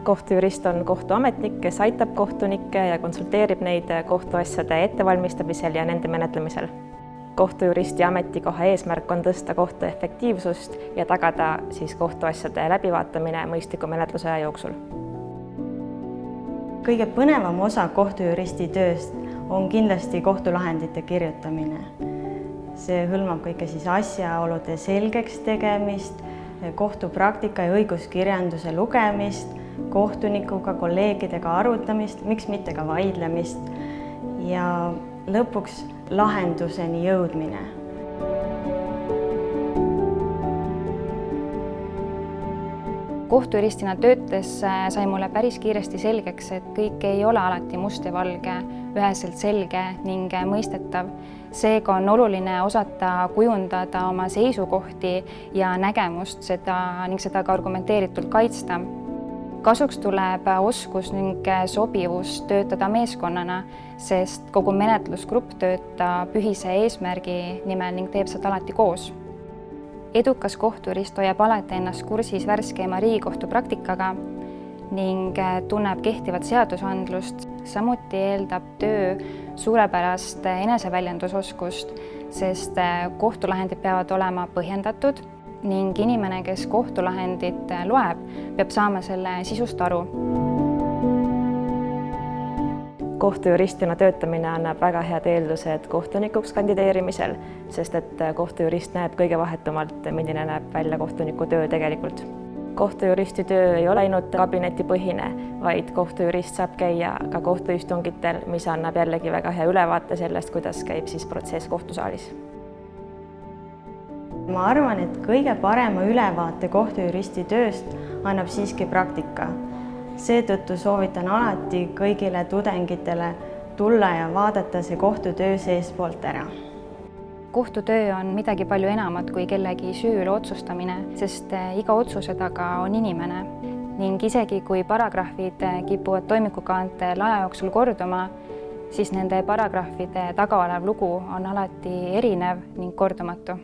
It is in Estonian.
Kohtujurist on kohtuametnik, kes aitab kohtunikke ja konsulteerib neid kohtuasjade ettevalmistamisel ja nende menetlemisel. Kohtujuristi ametikoha eesmärk on tõsta kohtu efektiivsust ja tagada kohtuasjade läbivaatamine mõistliku menetlusaja jooksul. Kõige põnevam osa kohtujuristi tööst on kindlasti kohtulahendite kirjutamine. See hõlmab kõike asjaolude selgeks tegemist, kohtupraktika ja õiguskirjanduse lugemist, kohtunikuga, kolleegidega arutamist, miks mitte ka vaidlemist ja lõpuks lahenduseni jõudmine. Kohtujuristina töötes sai mulle päris kiiresti selgeks, et kõik ei ole alati must ja valge, üheselt selge ning mõistetav. Seega on oluline osata kujundada oma seisukohti ja nägemust ning seda ka argumenteeritult kaitsta. Kasuks tuleb oskus ning sobivus töötada meeskonnana, sest kogu menetlusgrupp töötab ühise eesmärgi nimel ning teeb seda alati koos. Edukas kohtujurist hoiab alati ennast kursis värskeima Riigikohtu praktikaga ning tunneb kehtivat seadusandlust. Samuti eeldab töö suurepärast eneseväljendusoskust, sest kohtulahendid peavad olema põhjendatud ning inimene, kes kohtulahendit loeb, peab saama selle sisust aru. Kohtujuristina töötamine annab väga head eeldused kohtunikuks kandideerimisel, sest et kohtujurist näeb kõige vahetumalt, milline näeb välja kohtuniku töö tegelikult. Kohtujuristi töö ei ole ainult kabinetipõhine, vaid kohtujurist saab käia ka kohtuistungitel, mis annab jällegi väga hea ülevaate sellest, kuidas käib protsess kohtusaalis. Ma arvan, et kõige parema ülevaate kohtujuristi tööst annab siiski praktika. Seetõttu soovitan alati kõigile tudengitele tulla ja vaadata see kohtutöö seespoolt ära. Kohtutöö on midagi palju enamat kui kellegi süül otsustamine, sest iga otsuse taga on inimene ning isegi kui paragrahvid kipuvad toimikukaantel aja jooksul korduma, siis nende paragrahvide taga olev lugu on alati erinev ning kordumatu.